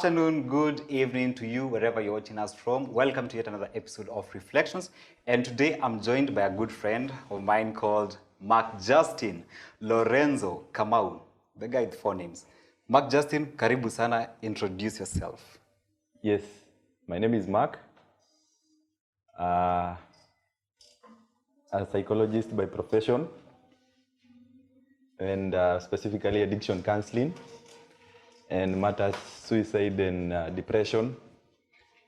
afternoon, good evening to you, wherever you're watching us from. Welcome to yet another episode of Reflections. And today I'm joined by a good friend of mine called Mark Justin Lorenzo Kamau, the guy with 4 names. Mark Justin, karibu sana, introduce yourself. Yes, my name is Mark. A psychologist by profession and specifically addiction counseling and matters suicide and depression.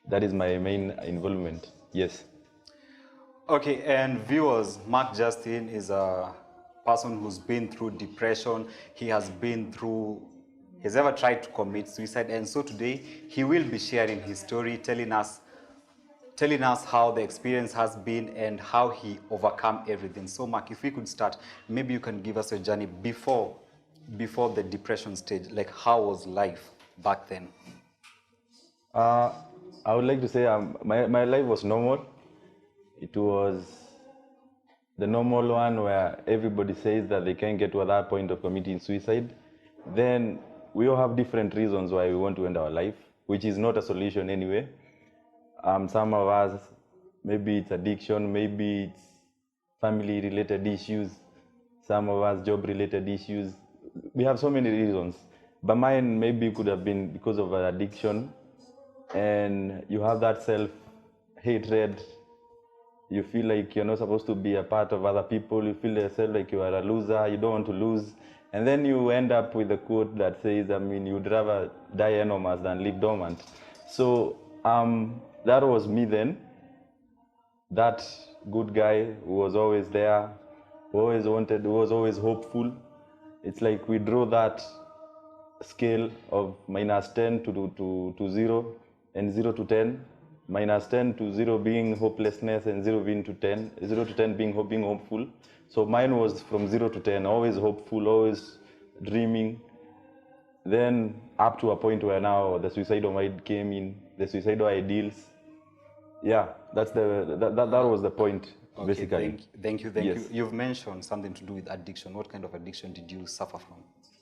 That is my main involvement, yes. Okay, and viewers, Mark Justin is a person who's been through depression. He's ever tried to commit suicide, and so today he will be sharing his story, telling us how the experience has been and how he overcome everything. So Mark, if we could start, maybe you can give us a journey before the depression stage, like how was life back then? I would like to say my life was normal. It was the normal one where everybody says that they can't get to that point of committing suicide. Then we all have different reasons why we want to end our life, which is not a solution anyway. Some of us, maybe it's addiction, maybe it's family-related issues, some of us job-related issues. We have so many reasons, but mine maybe could have been because of an addiction, and you have that self-hatred. You feel like you're not supposed to be a part of other people. You feel yourself like you are a loser. You don't want to lose. And then you end up with a quote that says, you'd rather die anonymous than live dormant. So that was me then. That good guy who was always there, who was always hopeful. It's like we draw that scale of -10 to 0 and 0 to 10. -10 to 0 being hopelessness and 0 being to 10, 0 to 10 being hopeful. So mine was from 0 to 10, always hopeful, always dreaming. Then up to a point where now the suicidal mind came in, the suicidal ideals. Yeah, that was the point, Okay, basically. Thank you. Yes. You've mentioned something to do with addiction. What kind of addiction did you suffer from?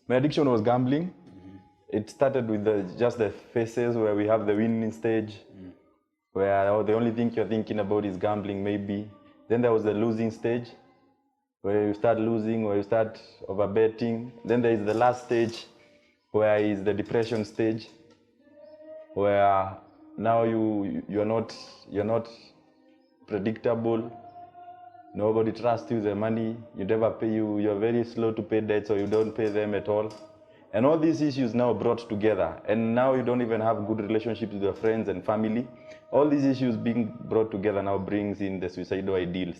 My addiction was gambling. It started with just the phases where we have the winning stage, where the only thing you're thinking about is gambling, maybe. Then there was the losing stage, where you start losing, where you start overbetting. Then there is the last stage, where is the depression stage, where now you're not predictable. Nobody trusts you the money. You never pay. You're very slow to pay debts, or you don't pay them at all. And all these issues now brought together, and now you don't even have good relationships with your friends and family. All these issues being brought together now brings in the suicidal ideals.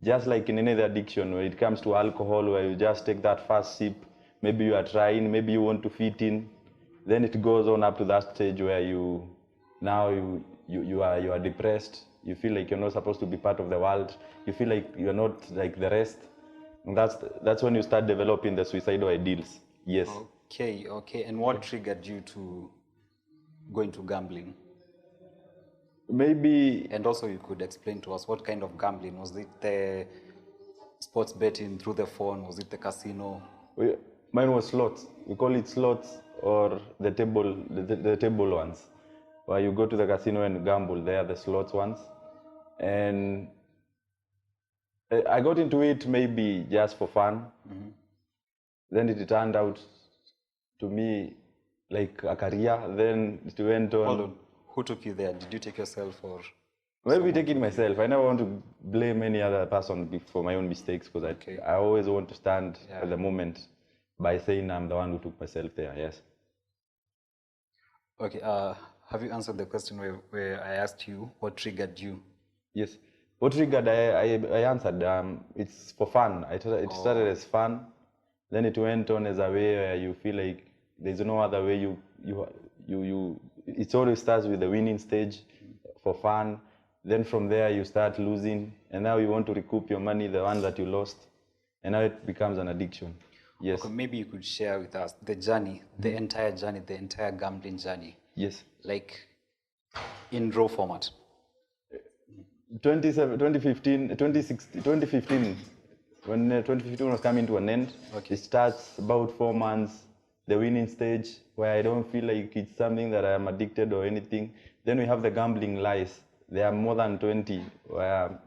Just like in any other addiction, when it comes to alcohol, where you just take that first sip, maybe you are trying, maybe you want to fit in, then it goes on up to that stage where you are depressed. You feel like you're not supposed to be part of the world. You feel like you're not like the rest. And that's when you start developing the suicidal ideals. Yes. Okay. And what triggered you to go into gambling? Maybe. And also you could explain to us what kind of gambling. Was it the sports betting through the phone? Was it the casino? Mine was slots. We call it slots, or the table ones, where you go to the casino and gamble. They are the slots ones. And I got into it maybe just for fun. Then it turned out to me like a career. Then it went on. Hold on. Who took you there? Did you take yourself or? Maybe take it myself. I never want to blame any other person for my own mistakes, because I always want to stand at the moment by saying I'm the one who took myself there. Yes. Okay. Have you answered the question where I asked you what triggered you? Yes. What triggered? I answered. It's for fun. It started as fun. Then it went on as a way where you feel like there's no other way. It always starts with the winning stage for fun. Then from there you start losing, and now you want to recoup your money, the one that you lost, and now it becomes an addiction. Yes. Okay, maybe you could share with us the journey, the entire gambling journey. Yes. Like in raw format. 2015, when 2015 was coming to an end, it starts about 4 months. the winning stage where I don't feel like it's something that I am addicted or anything. Then we have the gambling lies. There are more than 20 where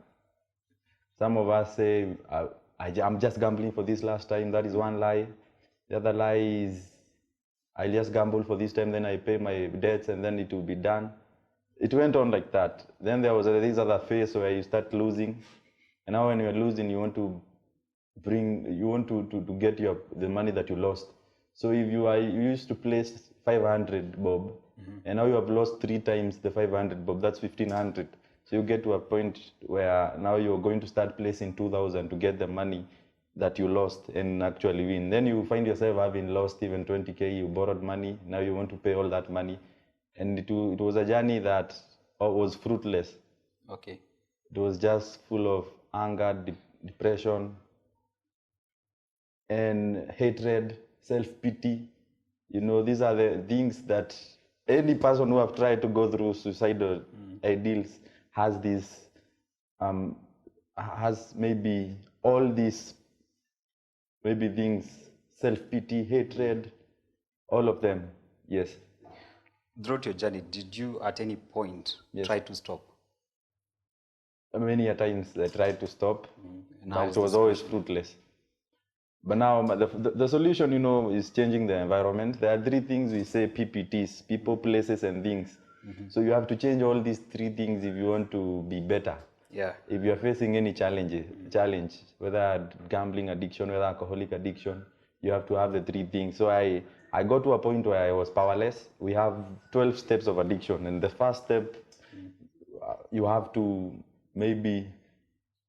some of us say, I'm just gambling for this last time. That is one lie. The other lie is, I just gamble for this time, then I pay my debts, and then it will be done. It went on like that. Then there was this other phase where you start losing. And now when you're losing, you want to get the money that you lost. So if you used to place 500 bob, and now you have lost 3 times the 500 bob, that's 1500. So you get to a point where now you're going to start placing 2000 to get the money that you lost and actually win. Then you find yourself having lost even 20k, you borrowed money, now you want to pay all that money. And it was a journey that was fruitless. Okay. It was just full of anger, depression, and hatred, self-pity. These are the things that any person who have tried to go through suicidal ideals has this, has maybe all these things, self-pity, hatred, all of them, yes. Throughout your journey, did you at any point try to stop? Many a times I tried to stop, but it was always fruitless. But now the solution, is changing the environment. There are 3 things we say PPTs, people, places, and things. So you have to change all these 3 things if you want to be better. Yeah. If you are facing any challenge, whether gambling addiction, whether alcoholic addiction, you have to have the 3 things. So I got to a point where I was powerless. We have 12 steps of addiction, and the first step, you have to maybe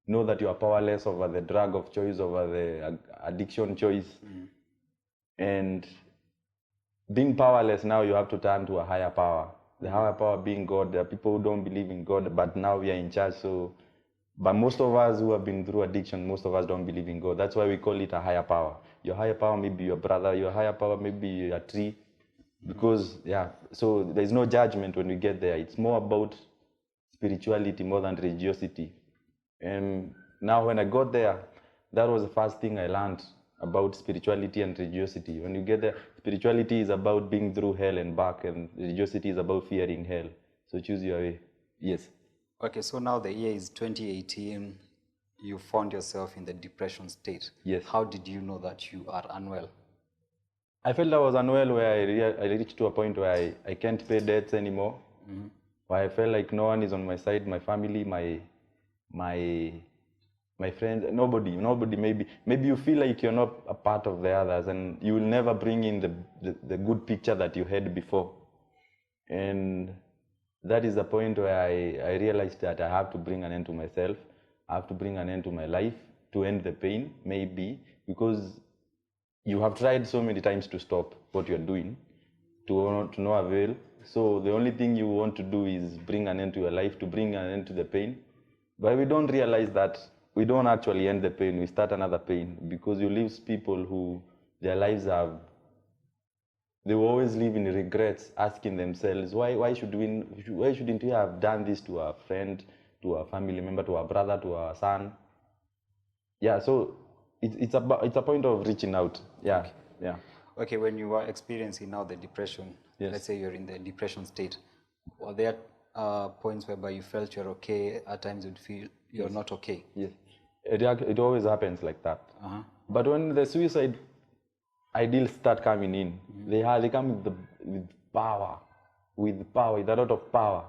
know that you are powerless over the drug of choice, over the addiction choice. And being powerless, now you have to turn to a higher power. The higher power being God. There are people who don't believe in God, but now we are in charge. But most of us who have been through addiction, most of us don't believe in God. That's why we call it a higher power. Your higher power may be your brother. Your higher power may be a tree. Because, so there's no judgment when we get there. It's more about spirituality more than religiosity. And now when I got there, that was the first thing I learned about spirituality and religiosity. When you get there, spirituality is about being through hell and back, and religiosity is about fearing hell. So choose your way. Yes. Okay, so now the year is 2018. You found yourself in the depression state. Yes. How did you know that you are unwell? I felt I was unwell where I reached to a point where I can't pay debts anymore. Where I felt like no one is on my side, my family, my friends, nobody. Maybe you feel like you're not a part of the others, and you will never bring in the good picture that you had before. And that is the point where I realized that I have to bring an end to myself. I have to bring an end to my life to end the pain, maybe, because you have tried so many times to stop what you're doing, to no avail. So the only thing you want to do is bring an end to your life, to bring an end to the pain. But we don't realize that we don't actually end the pain, we start another pain, because you leave people who their lives they will always live in regrets, asking themselves, why shouldn't we have done this to our friend, to our family member, to our brother, to our son? Yeah, so it's a point of reaching out. Yeah. Okay. Yeah. Okay, when you are experiencing now the depression, let's say you're in the depression state, were there points whereby you felt you're okay, at times you'd feel you're not okay? Yes. It always happens like that. But when the suicide ideals start coming in, they come with power, with a lot of power,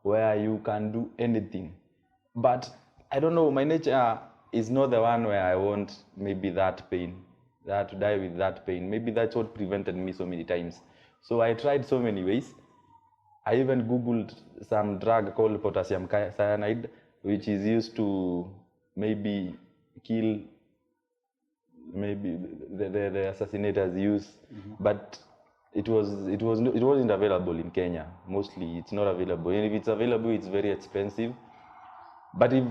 where you can do anything. But I don't know, my nature is not the one where I want maybe that pain, that to die with that pain. Maybe that's what prevented me so many times. So I tried so many ways. I even Googled some drug called potassium cyanide, which is used to maybe kill, maybe the assassinators use, but it wasn't available in Kenya. Mostly it's not available, and if it's available, it's very expensive. But if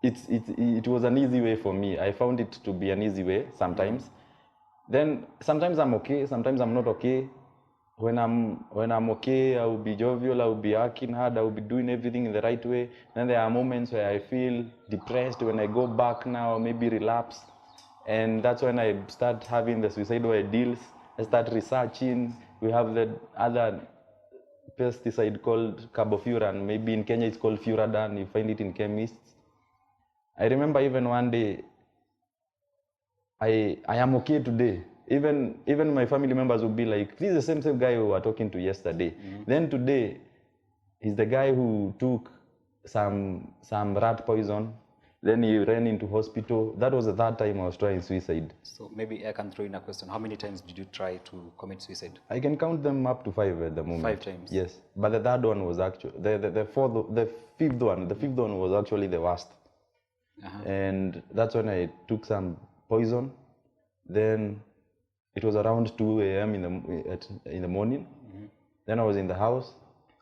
it was an easy way for me, I found it to be an easy way sometimes. Then sometimes I'm okay, sometimes I'm not okay. When I'm okay, I will be jovial, I will be working hard, I will be doing everything in the right way. Then there are moments where I feel depressed. When I go back now, maybe relapse. And that's when I start having the suicidal ideals. I start researching. We have the other pesticide called carbofuran. Maybe in Kenya it's called Furadan. You find it in chemists. I remember even one day, I am okay today. Even my family members would be like, this is the same guy who we were talking to yesterday. Then today, he's the guy who took some rat poison. Then he ran into hospital. That was the third time I was trying suicide. So maybe I can throw in a question. How many times did you try to commit suicide? I can count them up to 5 at the moment. 5 times? Yes. But the third one was actually, the fifth one was actually the worst. And that's when I took some poison. Then it was around 2 a.m. in the morning. Then I was in the house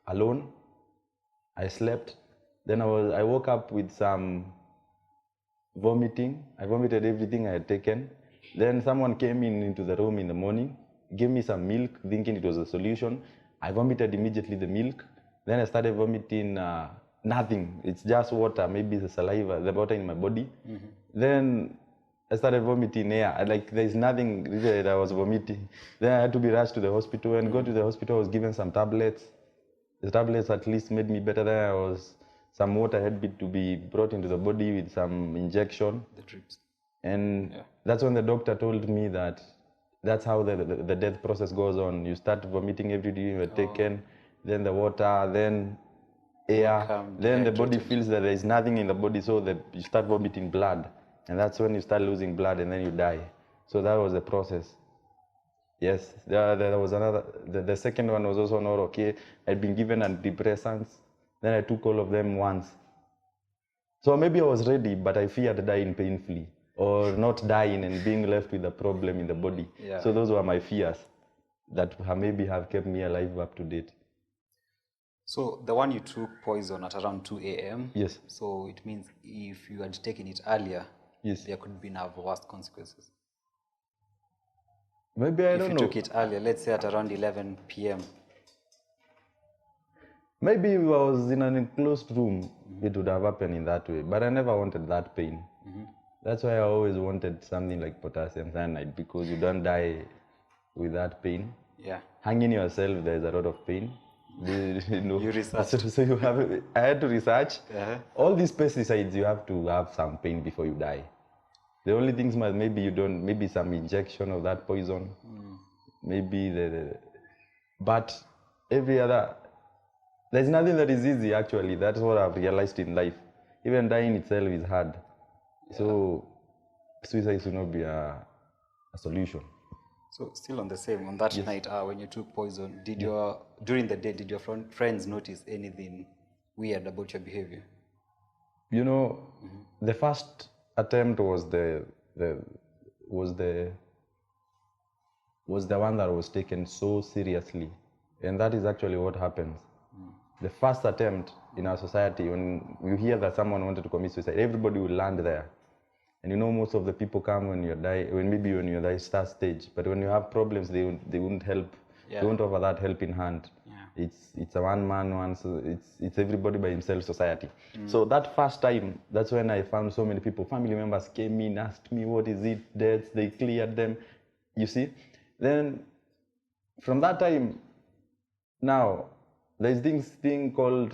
alone. I slept. Then I woke up with some vomiting. I vomited everything I had taken. Then someone came into the room in the morning, gave me some milk, thinking it was a solution. I vomited immediately the milk. Then I started vomiting nothing. It's just water, maybe the saliva, the water in my body. Then I started vomiting air. Like there's nothing really that I was vomiting. Then I had to be rushed to the hospital. And go to the hospital, I was given some tablets. The tablets at least made me better. Then some water had to be brought into the body with some injection. The drips. And that's when the doctor told me that that's how the death process goes on. You start vomiting every day you are taken, then the water, then air, then the body feels that there is nothing in the body, so that you start vomiting blood. And that's when you start losing blood and then you die. So that was the process. Yes, there was another, the second one was also not okay. I'd been given antidepressants. Then I took all of them once. So maybe I was ready, but I feared dying painfully or not dying and being left with a problem in the body. So those were my fears that maybe have kept me alive up to date. So the one you took poison at around 2 a.m. Yes. So it means if you had taken it earlier, yes, there could be have worse consequences. Maybe I don't know. If you took it earlier, let's say at around 11 p.m. Maybe if I was in an enclosed room, it would have happened in that way. But I never wanted that pain. That's why I always wanted something like potassium cyanide, because you don't die with that pain. Yeah. Hanging yourself, there's a lot of pain. You know, you researched. So you have. I had to research. All these pesticides, you have to have some pain before you die. The only things maybe you don't, maybe some injection of that poison, maybe but every other, there's nothing that is easy actually. That's what I've realized in life. Even dying itself is hard. So suicide should not be a solution. So still on that night when you took poison, during the day, did your friends notice anything weird about your behavior? You know, the first attempt was the one that was taken so seriously, and that is actually what happens. The first attempt in our society, when you hear that someone wanted to commit suicide, everybody will land there. And you know, most of the people come when you're the start stage, but when you have problems, they won't help. They won't offer that helping hand. It's a one-man, so it's everybody by himself society. So that first time, that's when I found so many people, family members came in, asked me, what is it, deaths, they cleared them, you see. Then, from that time, now, there's this thing called,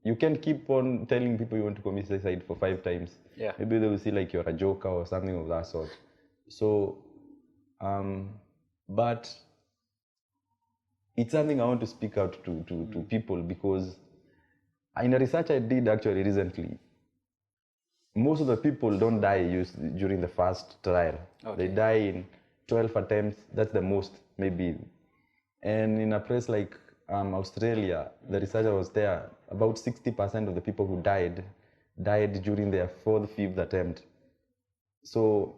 you can't keep on telling people you want to commit suicide for 5 times. Maybe they will see like you're a joker or something of that sort. So, but it's something I want to speak out to people, because in a research I did actually recently, most of the people don't die during the first trial. They die in 12 attempts, that's the most, maybe. And in a place like Australia, the researcher was there, about 60% of the people who died during their 4th, 5th attempt. So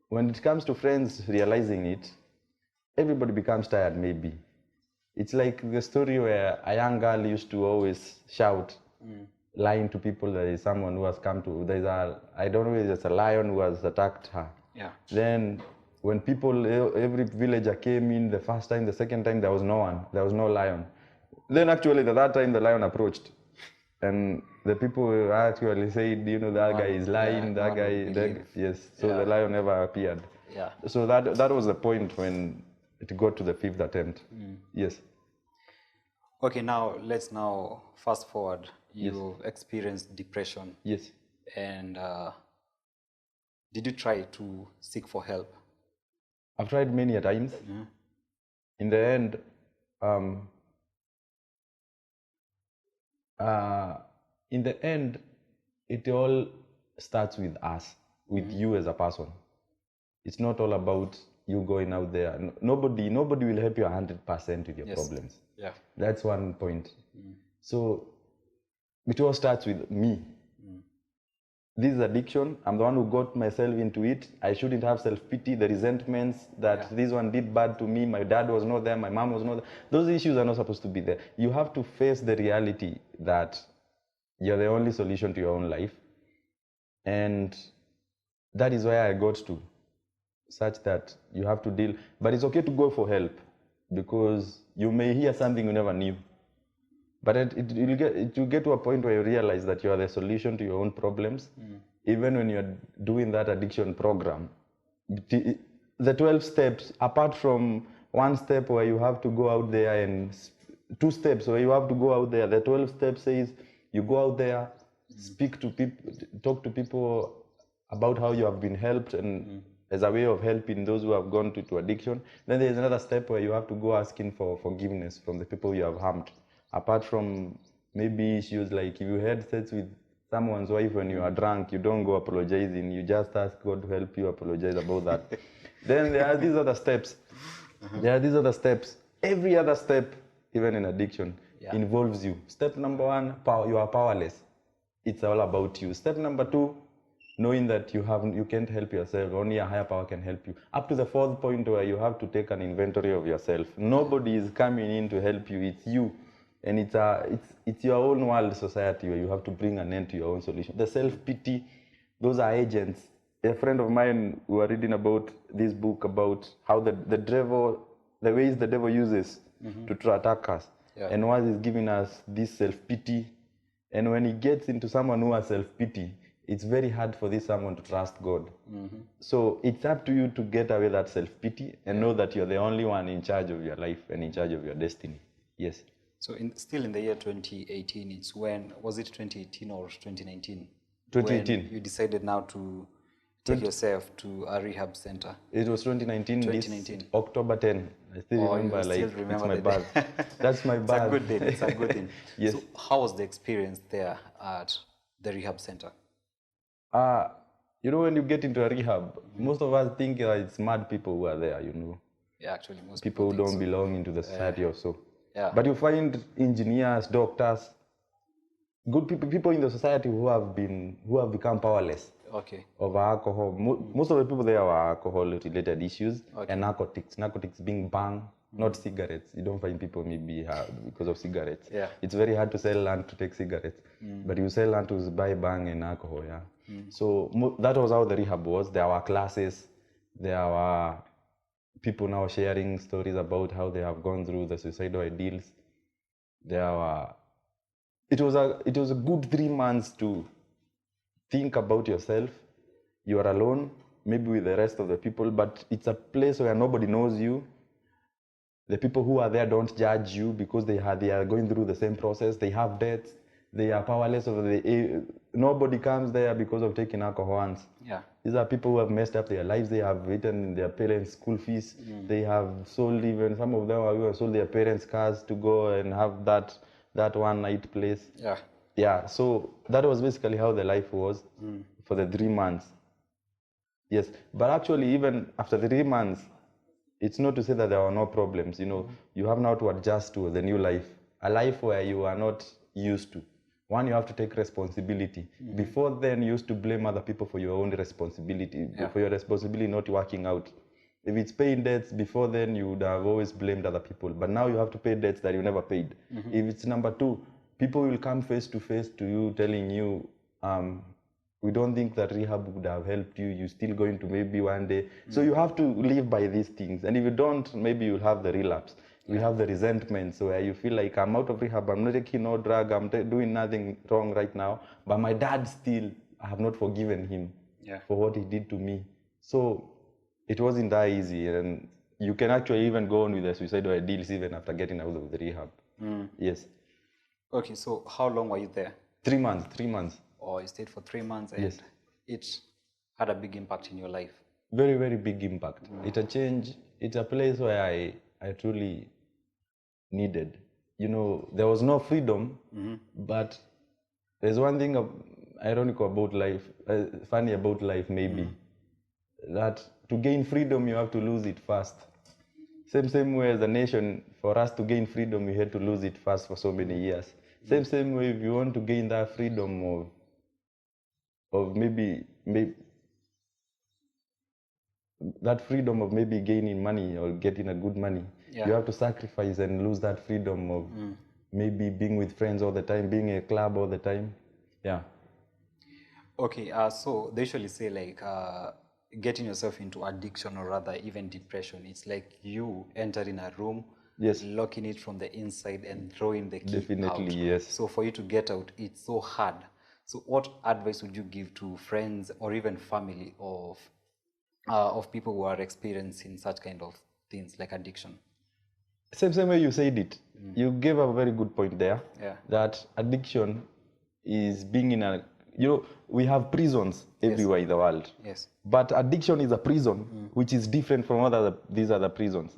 when it comes to friends realizing it, everybody becomes tired maybe. It's like the story where a young girl used to always shout, lying to people that there is someone who has come to, I don't know if it's a lion who has attacked her. Then when every villager came in the first time, the second time, there was no one, there was no lion. Then actually the third time the lion approached. And the people actually said, you know, that guy is lying, that guy, yes. So the lion never appeared. So that was the point when it got to the 5th attempt. Yes. Okay, now let's now fast forward. You experienced depression. Yes. And did you try to seek for help? I've tried many a times. In the end, it all starts with us, with you as a person. It's not all about you going out there. Nobody will help you 100% with your problems. Yeah. That's one point. So it all starts with me. This is addiction. I'm the one who got myself into it. I shouldn't have self-pity, the resentments that this one did bad to me. My dad was not there. My mom was not there. Those issues are not supposed to be there. You have to face the reality that you're the only solution to your own life. And that is where I got to, such that you have to deal. But it's okay to go for help, because you may hear something you never knew. But it will get to a point where you realize that you are the solution to your own problems. Even when you're doing that addiction program, the 12 steps, apart from one step where you have to go out there, and 2 steps where you have to go out there, the 12 steps says you go out there, speak to people, talk to people about how you have been helped, and as a way of helping those who have gone to addiction. Then there's another step where you have to go asking for forgiveness from the people you have harmed. Apart from maybe issues like if you had sex with someone's wife when you are drunk, you don't go apologizing, you just ask God to help you apologize about that. Then there are these other steps. There are these other steps. Every other step, even in addiction, involves you. Step number 1, you are powerless. It's all about you. Step number 2, knowing that you can't help yourself, only a higher power can help you. Up to the 4th point where you have to take an inventory of yourself. Nobody is coming in to help you, it's you. And it's your own world society where you have to bring an end to your own solution. The self-pity, those are agents. A friend of mine, we were reading about this book about how the devil, the ways the devil uses to try to attack us. And what is giving us this self-pity. And when he gets into someone who has self-pity, it's very hard for this someone to trust God. So it's up to you to get away that self-pity and know that you're the only one in charge of your life and in charge of your destiny. Yes. So still in the year 2018, it's when, was it 2018 or 2019? 2018. When you decided now to take yourself to a rehab center. It was 2019, 2019. This October 10. I still remember, it's my birth. That's my birth. It's a good day, it's a good thing. Yes. So how was the experience there at the rehab center? You know, when you get into a rehab, most of us think it's mad people who are there, you know. Yeah, actually, most people who don't belong into the society or so. Yeah. But you find engineers, doctors, good people in the society who have become powerless over alcohol. Most of the people there are alcohol-related issues and narcotics being banned, not cigarettes. You don't find people maybe because of cigarettes. Yeah. It's very hard to sell land to take cigarettes, but you sell land to buy bang and alcohol. Yeah. So that was how the rehab was. There were classes, there were people now sharing stories about how they have gone through the suicidal ideals. It was a good 3 months to think about yourself. You are alone, maybe with the rest of the people, but it's a place where nobody knows you. The people who are there don't judge you because they are going through the same process. They have debts. They are powerless over nobody comes there because of taking alcohol once. Yeah. These are people who have messed up their lives. They have eaten their parents' school fees. They have sold, even some of them have even sold their parents' cars to go and have that one night place. Yeah. Yeah. So that was basically how the life was for the 3 months. Yes. But actually, even after the 3 months, it's not to say that there were no problems. You know, you have now to adjust to the new life, a life where you are not used to. One, you have to take responsibility. Before then, you used to blame other people for your own responsibility, for your responsibility not working out. If it's paying debts, before then, you would have always blamed other people. But now you have to pay debts that you never paid. If it's number 2, people will come face to face to you telling you, we don't think that rehab would have helped you. You're still going to maybe one day. So you have to live by these things. And if you don't, maybe you'll have the relapse. You have the resentment, so where you feel like I'm out of rehab, I'm not taking no drug, I'm doing nothing wrong right now, but my dad still, I have not forgiven him for what he did to me. So it wasn't that easy, and you can actually even go on with the suicidal ideals even after getting out of the rehab. Yes. Okay, so how long were you there? 3 months, 3 months. Or you stayed for 3 months and Yes. it had a big impact in your life? Very, very big impact. It's a change. It's a place where I truly needed. You know, there was no freedom, but there's one thing ironic about life, funny about life maybe, that to gain freedom you have to lose it first. Same way as a nation, for us to gain freedom we had to lose it first for so many years. Same way if you want to gain that freedom of maybe that freedom of maybe gaining money or getting a good money, you have to sacrifice and lose that freedom of maybe being with friends all the time, being in a club all the time. Yeah. Okay, so they usually say like getting yourself into addiction or rather even depression, it's like you entering a room, Yes. locking it from the inside and throwing the key out. Definitely, yes. So for you to get out, it's so hard. So what advice would you give to friends or even family of people who are experiencing such kind of things like addiction? Same way you said it. You gave a very good point there. Yeah. That addiction is being in a, you know, we have prisons everywhere in the world. Yes. But addiction is a prison, which is different from these other prisons.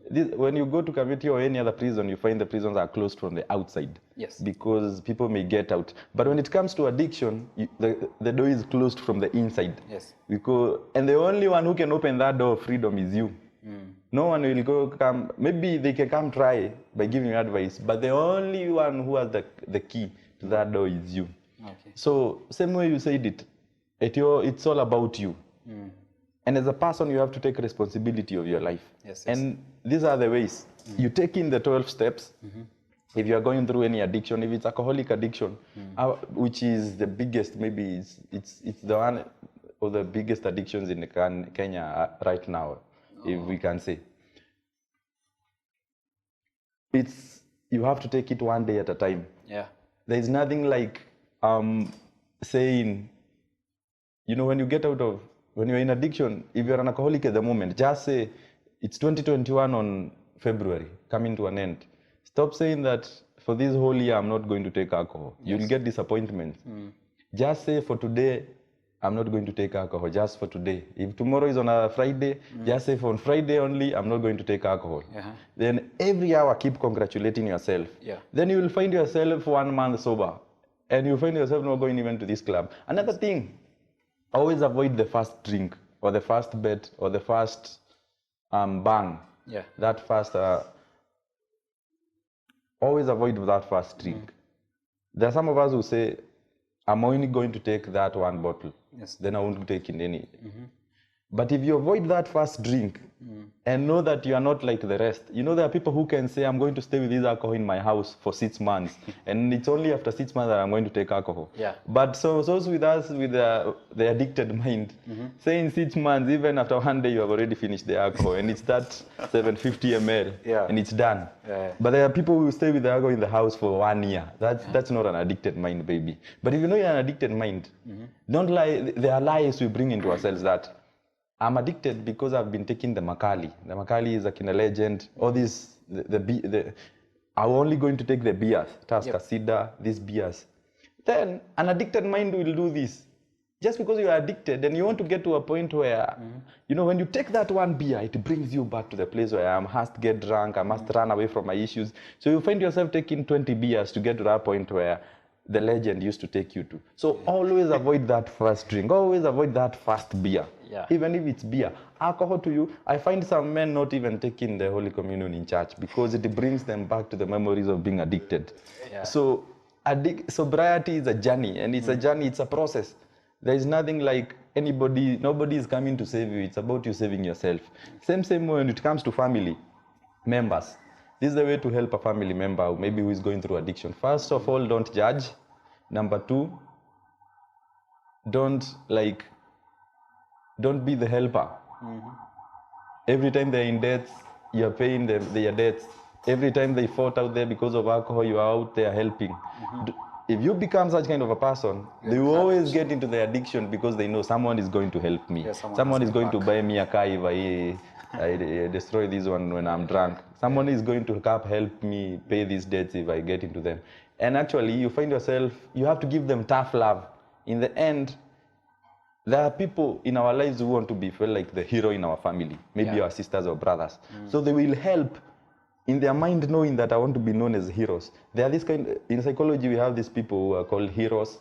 When you go to Kamiti or any other prison, you find the prisons are closed from the outside. Yes. Because people may get out. But when it comes to addiction, the door is closed from the inside. Yes. And the only one who can open that door of freedom is you. No one will come, maybe they can come try by giving you advice, but the only one who has the key to that door is you. Okay. So, same way you said it, it's all about you. And as a person, you have to take responsibility of your life. Yes, yes. And these are the ways. You take in the 12 steps. If you are going through any addiction, if it's alcoholic addiction, which is the biggest, maybe it's the one of the biggest addictions in Kenya right now, if we can say. You have to take it one day at a time. Yeah. There is nothing like saying, you know, when you're in addiction, if you're an alcoholic at the moment, just say it's 2021 on February, coming to an end. Stop saying that for this whole year I'm not going to take alcohol. Yes. You'll get disappointment. Just say for today I'm not going to take alcohol, just for today. If tomorrow is on a Friday, just say for Friday only I'm not going to take alcohol. Then every hour keep congratulating yourself. Then you will find yourself 1 month sober. And you find yourself not going even to this club. Another thing, always avoid the first drink or the first bet or the first bang. That first, always avoid that first drink. There are some of us who say, I'm only going to take that one bottle. Yes. Then I won't take in any. But if you avoid that first drink and know that you are not like the rest, you know, there are people who can say, I'm going to stay with this alcohol in my house for 6 months. And it's only after 6 months that I'm going to take alcohol. But so with us, with the addicted mind, saying 6 months, even after 1 day, you have already finished the alcohol. And it's that 750 ml and it's done. But there are people who stay with the alcohol in the house for 1 year. That's not an addicted mind, baby. But if you know you're an addicted mind, don't lie. There are lies we bring into ourselves that I'm addicted because I've been taking the Makali. The Makali is a Kina Legend. All these, I'm only going to take the beers, Tusker, Cedar, these beers. Then an addicted mind will do this. Just because you are addicted and you want to get to a point where, you know, when you take that one beer, it brings you back to the place where I must get drunk, I must run away from my issues. So you find yourself taking 20 beers to get to that point where the legend used to take you to. So always avoid that first drink. Always avoid that first beer. Even if it's beer. Alcohol to you, I find some men not even taking the Holy Communion in church because it brings them back to the memories of being addicted. So sobriety is a journey, and it's a journey, it's a process. There is nothing like nobody is coming to save you. It's about you saving yourself. Same way when it comes to family members. This is the way to help a family member maybe who is going through addiction. First of all, don't judge. Number 2, don't be the helper. Every time they're in debts, you're paying their debts. Every time they fought out there because of alcohol, you are out there helping. if you become such kind of a person, they will always get into the addiction because they know someone is going to help me. Yeah, someone Someone has is my going to back. buy me a car if I destroy this one when I'm drunk. Someone is going to help me pay these debts if I get into them. And actually, you find yourself, you have to give them tough love. In the end, there are people in our lives who want to be felt like the hero in our family, maybe our sisters or brothers. So they will help in their mind knowing that I want to be known as heroes. There are this kind, in psychology, we have these people who are called heroes.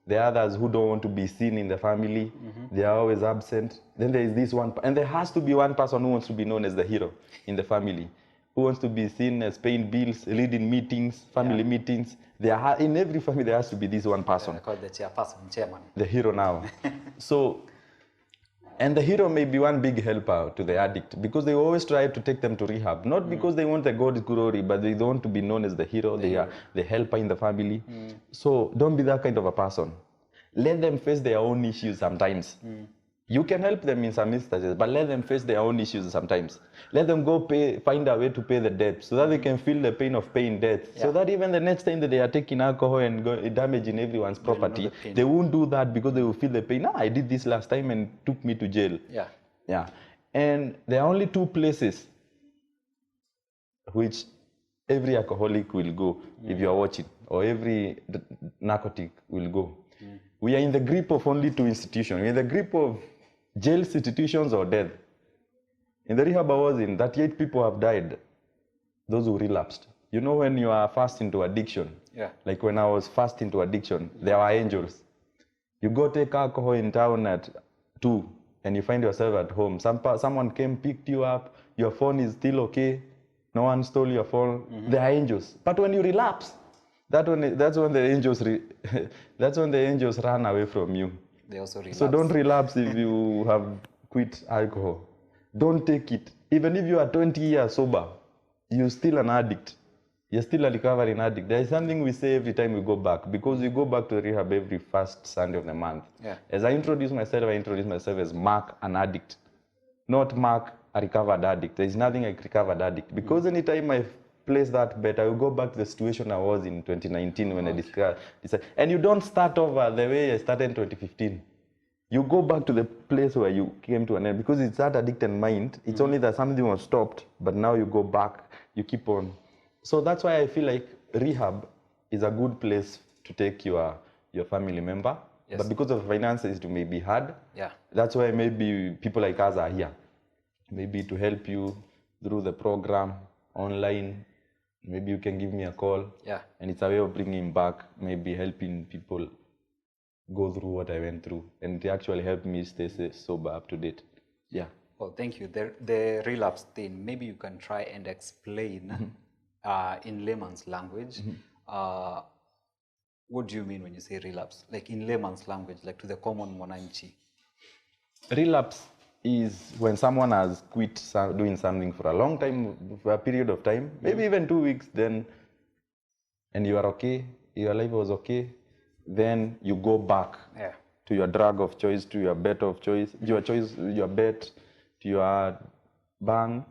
There are others who don't want to be seen in the family. They are always absent. Then there is this one, and there has to be one person who wants to be known as the hero in the family, who wants to be seen as paying bills, leading meetings, family meetings. In every family, there has to be this one person. Called the chairman. The hero now. So, and the hero may be one big helper to the addict because they always try to take them to rehab, not because they want a God's glory, but they don't want to be known as the hero. They are the helper in the family. So don't be that kind of a person. Let them face their own issues sometimes. You can help them in some instances, but let them face their own issues sometimes. Let them go find a way to pay the debt so that they can feel the pain of paying debt. So that even the next time that they are taking alcohol and damaging everyone's property, they won't do that because they will feel the pain. I did this last time and took me to jail. Yeah. And there are only two places which every alcoholic will go if you are watching, or every narcotic will go. We are in the grip of only two institutions. We're in the grip of jail institutions or death. In the rehab I was in, 38 people have died, those who relapsed. You know, when you are fast into addiction, like when I was fast into addiction, there were angels. You go take alcohol in town at 2 and you find yourself at home. Someone came, picked you up, your phone is still okay, no one stole your phone. There are angels. But when you relapse, that's when the angels run away from you. They also relapse. So don't relapse if you have quit alcohol. Don't take it. Even if you are 20 years sober, you're still an addict. You're still a recovering addict. There is something we say every time we go back, because we go back to rehab every first Sunday of the month. As I introduce myself as Mark, an addict, not Mark, a recovered addict. There is nothing like recovered addict, because anytime I place that bet, I will go back to the situation I was in 2019 when I decided. And you don't start over the way I started in 2015. You go back to the place where you came to an end, because it's that addicted mind. It's only that something was stopped, but now you go back, you keep on. So that's why I feel like rehab is a good place to take your family member. But because of finances, it may be hard. That's why maybe people like us are here. Maybe to help you through the program, online. Maybe you can give me a call. And it's a way of bringing back, maybe helping people go through what I went through. And it actually helped me stay sober, up to date. Well, thank you. The relapse thing, maybe you can try and explain in layman's language. What do you mean when you say relapse? Like in layman's language, like to the common mwananchi. Relapse is when someone has quit doing something for a long time, for a period of time, maybe even 2 weeks, then, and you are okay, your life was okay, then you go back to your drug of choice, to your bet of choice, your bet, to your bang.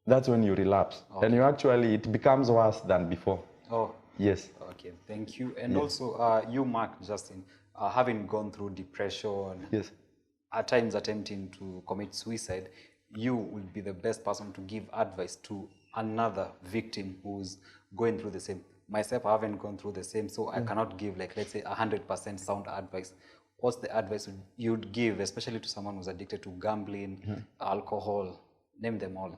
That's when you relapse. And you actually, it becomes worse than before. Yes. Okay, thank you. And also, you, Mark, Justin, having gone through depression, at times attempting to commit suicide, you will be the best person to give advice to another victim who's going through the same. Myself, I haven't gone through the same, so I cannot give, like, let's say, 100% sound advice. What's the advice you'd give, especially to someone who's addicted to gambling, alcohol, name them all?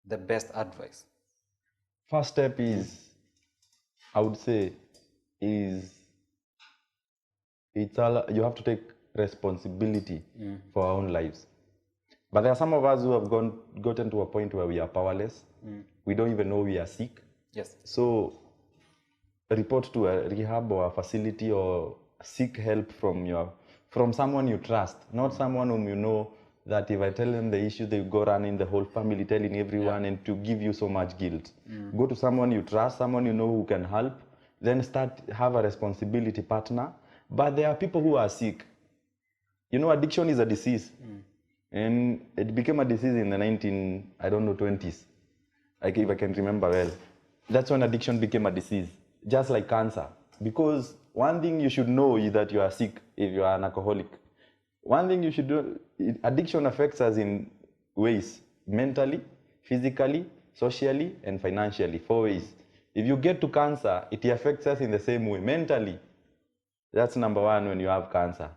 The best advice. First step is, I would say, you have to take responsibility for our own lives. But there are some of us who have gotten to a point where we are powerless. We don't even know we are sick. So report to a rehab or a facility, or seek help from someone you trust, not someone whom you know that if I tell them the issue, they go running the whole family, telling everyone, and to give you so much guilt. Go to someone you trust, someone you know who can help, then have a responsibility partner. But there are people who are sick. You know, addiction is a disease. And it became a disease in the 20s. Like, if I can remember well. That's when addiction became a disease, just like cancer. Because one thing you should know is that you are sick if you are an alcoholic. One thing you should do, addiction affects us in ways: mentally, physically, socially, and financially. 4 ways. If you get to cancer, it affects us in the same way. Mentally, that's number one. When you have cancer,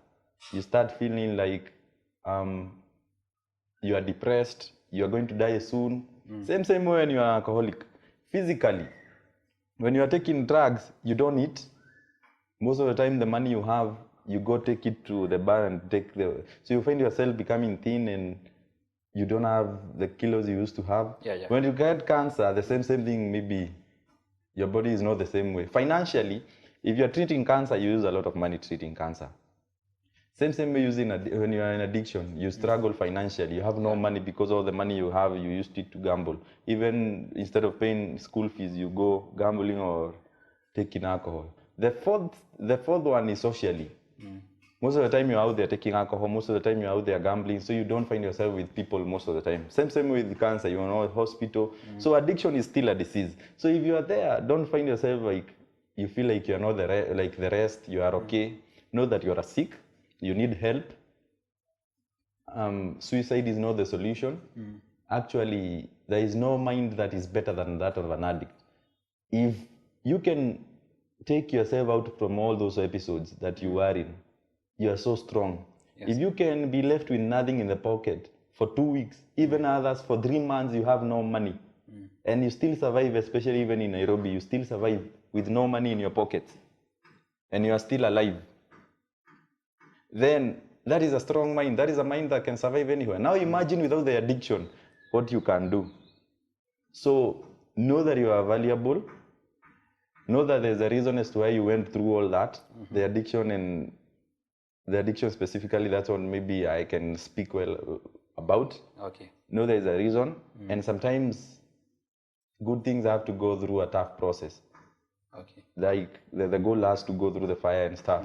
you start feeling like you are depressed, you are going to die soon. Same way when you are an alcoholic. Physically, when you are taking drugs, you don't eat. Most of the time, the money you have, you go take it to the bar and take the... So you find yourself becoming thin and you don't have the kilos you used to have. Yeah. When you get cancer, the same thing, maybe your body is not the same way. Financially, if you're treating cancer, you use a lot of money treating cancer. Same way when you are in addiction, you struggle financially. You have no money because all the money you have, you used it to gamble. Even instead of paying school fees, you go gambling or taking alcohol. The fourth one is socially. Most of the time you're out there taking alcohol, most of the time you're out there gambling, so you don't find yourself with people most of the time. Same with cancer, you're in a hospital. So addiction is still a disease. So if you are there, don't find yourself like you feel like you're not like the rest, you are okay. Know that you are sick, you need help. Suicide is not the solution. Actually, there is no mind that is better than that of an addict. If you can take yourself out from all those episodes that you are in, you are so strong. Yes. If you can be left with nothing in the pocket for 2 weeks, even others for 3 months, you have no money, and you still survive, especially even in Nairobi, you still survive with no money in your pocket, and you are still alive, then that is a strong mind. That is a mind that can survive anywhere. Now imagine without the addiction, what you can do. So know that you are valuable. Know that there's a reason as to why you went through all that. The addiction specifically, that's what maybe I can speak well about. Okay. Know there's a reason, and sometimes good things have to go through a tough process. Okay. Like the gold has to go through the fire and stuff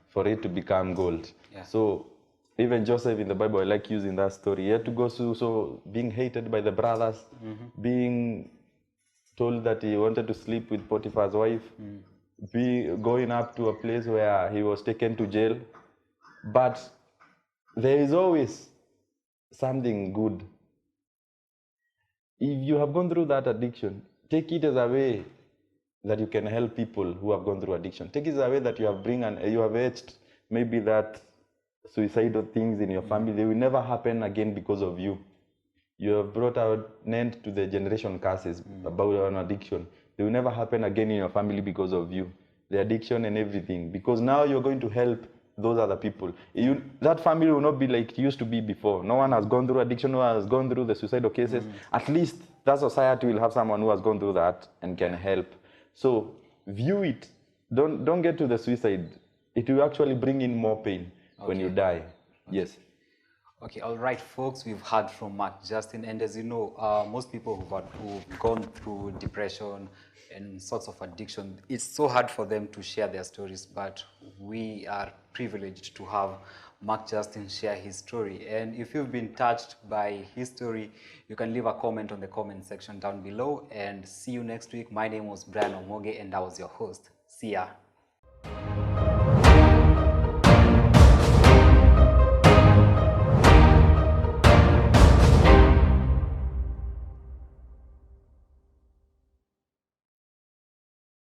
for it to become gold. Yeah. So even Joseph in the Bible, I like using that story. He had to go through being hated by the brothers, being told that he wanted to sleep with Potiphar's wife, going up to a place where he was taken to jail. But there is always something good. If you have gone through that addiction, take it as a way that you can help people who have gone through addiction. Take it as a way that you have etched maybe that suicidal things in your family. They will never happen again because of you. You have brought an end to the generation curses about an addiction. They will never happen again in your family because of you. The addiction and everything. Because now you're going to help those other people. That family will not be like it used to be before. No one has gone through addiction, no one has gone through the suicidal cases. At least that society will have someone who has gone through that and can help. So view it. Don't get to the suicide. It will actually bring in more pain when you die. Yes. Okay, all right, folks, we've heard from Mark Justin, and as you know, most people who've gone through depression and sorts of addiction, it's so hard for them to share their stories, but we are privileged to have Mark Justin share his story. And if you've been touched by his story, you can leave a comment on the comment section down below, and see you next week. My name was Brian Omoge, and I was your host. See ya.